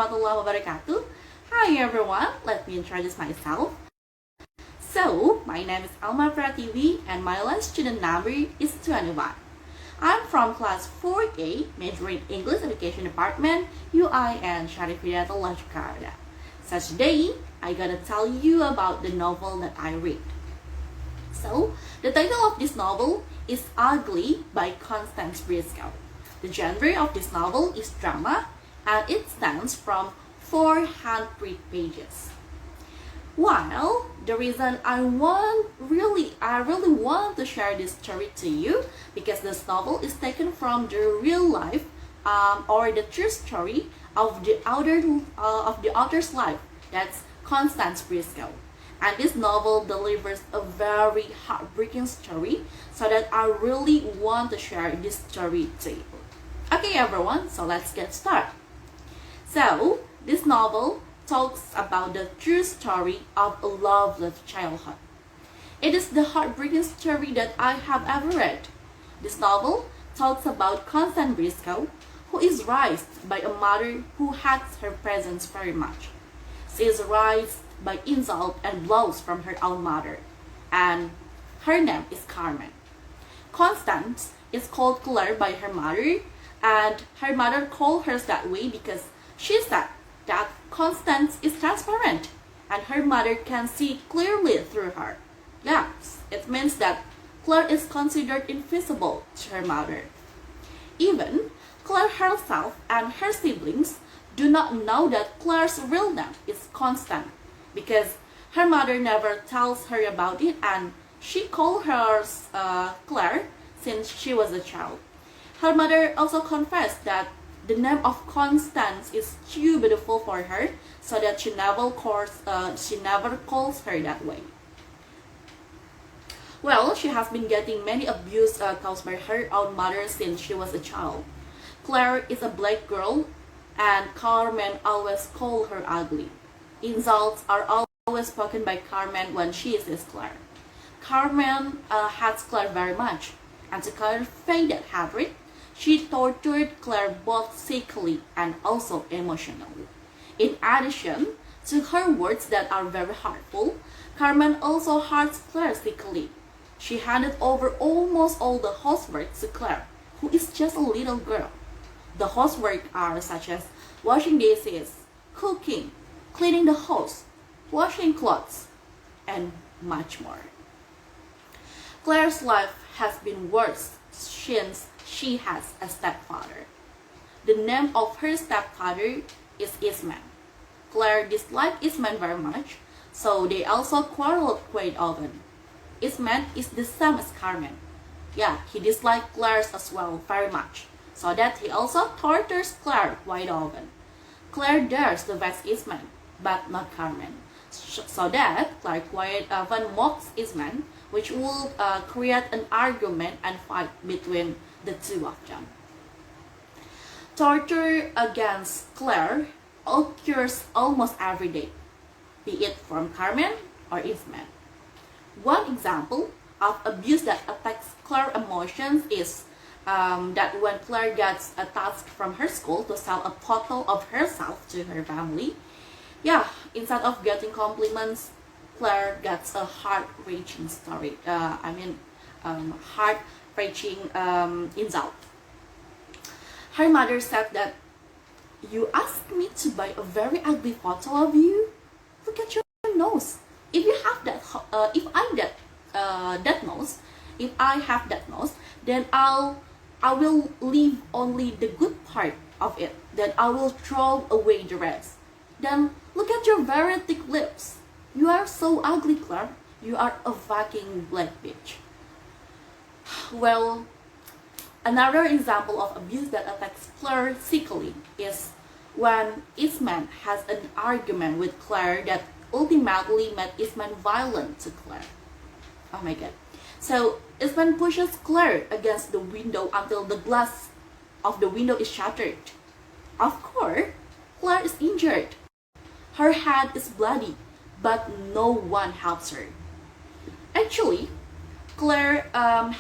warahmatullahi wabarakatuh. Hi everyone, let me introduce myself. So, my name is Elma Pratiwi and my last student number is 21. I'm from class 4A, majoring in English Education Department, UIN Retelling, Jakarta. So today, I'm gonna tell you about the novel that I read. So, the title of this novel is Ugly by Constance Briscoe. The genre of this novel is drama, and it stands from 400 pages. While the reason I really want to share this story to you because this novel is taken from the real life or the true story of the author's life. That's Constance Briscoe. And this novel delivers a very heartbreaking story, so that I really want to share this story to you. Okay everyone, so let's get started. So, this novel talks about the true story of a loveless childhood. It is the heartbreaking story that I have ever read. This novel talks about Constance Briscoe, who is raised by a mother who hates her presence very much. She is raised by insult and blows from her own mother, and her name is Carmen. Constance is called Claire by her mother, and her mother called her that way because she said that Constance is transparent and her mother can see clearly through her. Yes, it means that Claire is considered invisible to her mother. Even Claire herself and her siblings do not know that Claire's real name is Constance because her mother never tells her about it, and she called her Claire since she was a child. Her mother also confessed that the name of Constance is too beautiful for her, so that she never calls her that way. Well, she has been getting many abuse caused by her own mother since she was a child. Claire is a black girl, and Carmen always called her ugly. Insults are always spoken by Carmen when she sees Claire. Carmen hates Claire very much, and to cover faded hatred, she tortured Claire both physically and also emotionally. In addition to her words that are very hurtful, Carmen also hurts Claire physically. She handed over almost all the housework to Claire, who is just a little girl. The housework are such as washing dishes, cooking, cleaning the house, washing clothes, and much more. Claire's life has been worse since she has a stepfather. The name of her stepfather is Isman. Claire disliked Isman very much, so they also quarreled quite often. Isman is the same as Carmen. Yeah, he disliked Claire as well very much, so that he also tortures Claire quite often. Claire dares to vex Isman, but not Carmen, so that Claire quite often mocks Isman, which will create an argument and fight between the two of them. Torture against Claire occurs almost every day, be it from Carmen or Isman. One example of abuse that affects Claire's emotions is that when Claire gets a task from her school to sell a photo of herself to her family, instead of getting compliments, Claire gets a heart-wrenching story. Heart-wrenching insult. Her mother said that, "You asked me to buy a very ugly photo of you? Look at your nose. If you have that, if I have that nose, then I will leave only the good part of it. Then I will throw away the rest. Then look at your very thick lips. You are so ugly, Claire. You are a fucking black bitch." Well, another example of abuse that affects Claire physically is when Isman has an argument with Claire that ultimately made Isman violent to Claire. Oh my god. So Isman pushes Claire against the window until the glass of the window is shattered. Of course, Claire is injured. Her head is bloody, but no one helps her. Actually, Claire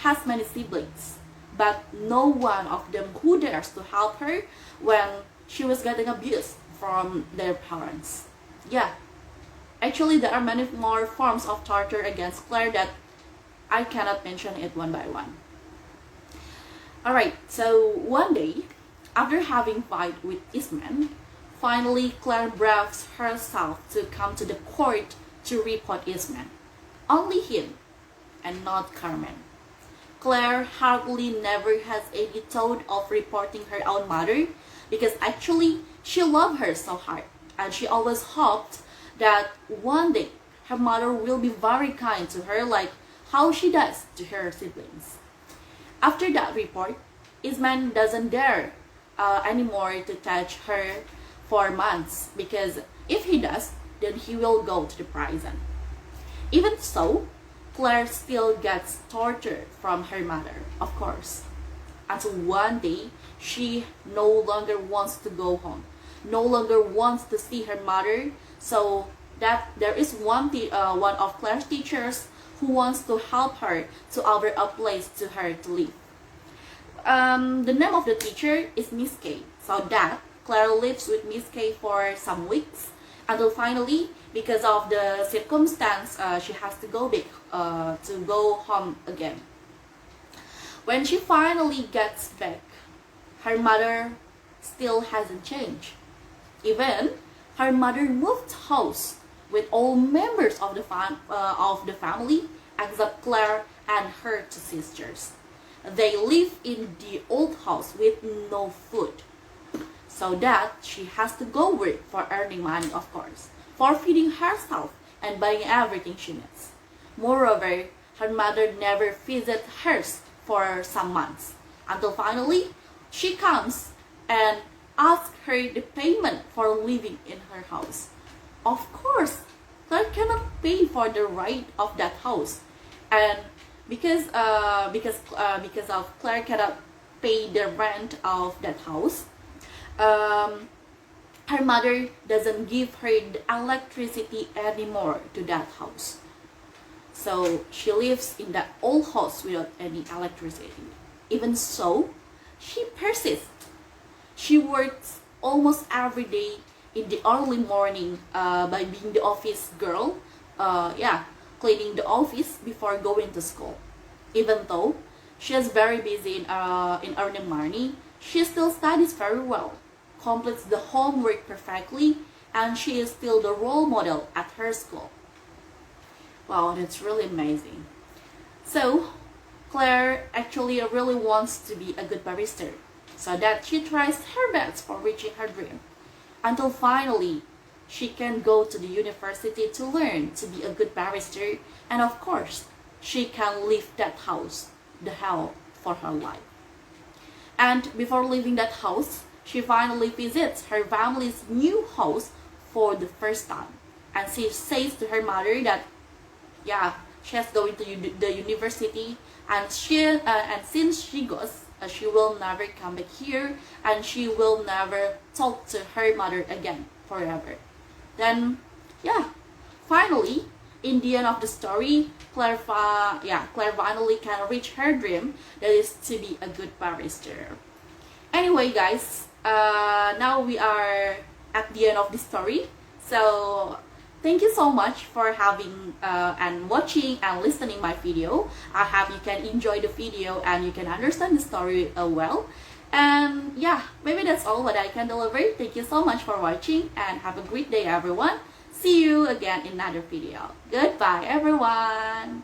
has many siblings, but no one of them who dares to help her when she was getting abused from their parents. Yeah, actually there are many more forms of torture against Claire that I cannot mention it one by one. Alright, so one day, after having fight with Eastman, finally Claire braves herself to come to the court to report Eastman. Only him, and not Carmen. Claire hardly never has any thought of reporting her own mother because actually she loved her so hard, and she always hoped that one day her mother will be very kind to her like how she does to her siblings. After that report, Eastman doesn't dare anymore to touch her for months because if he does, then he will go to the prison. Even so, Claire still gets tortured from her mother, of course, until one day she no longer wants to go home, no longer wants to see her mother, so that there is one of Claire's teachers who wants to help her to offer a place to her to live. The name of the teacher is Miss K, so that Claire lives with Miss K for some weeks until finally, because of the circumstance, she has to go back to go home again. When she finally gets back, her mother still hasn't changed. Even her mother moved house with all members of the family except Claire and her two sisters. They live in the old house with no food, so that she has to go work for earning money, of course, for feeding herself and buying everything she needs. Moreover, her mother never visits her for some months, until finally she comes and asks her the payment for living in her house. Of course, Claire cannot pay for the rent of that house, and because of Claire cannot pay the rent of that house, her mother doesn't give her the electricity anymore to that house. So she lives in that old house without any electricity. Even so, she persists. She works almost every day in the early morning by being the office girl, cleaning the office before going to school. Even though she is very busy in earning money, she still studies very well, completes the homework perfectly, and she is still the role model at her school. Wow, that's really amazing. So, Claire actually really wants to be a good barrister, so that she tries her best for reaching her dream, until finally she can go to the university to learn to be a good barrister, and of course, she can leave that house, the hell for her life. And before leaving that house, she finally visits her family's new house for the first time, and she says to her mother that she has going to the university, and since she goes, she will never come back here, and she will never talk to her mother again forever. Then finally, in the end of the story, Claire finally can reach her dream, that is to be a good barrister. Anyway guys, now we are at the end of the story, so thank you so much for having and watching and listening my video. I hope you can enjoy the video and you can understand the story well. And maybe that's all what I can deliver. Thank you so much for watching and have a great day everyone. See you again in another video. Goodbye everyone.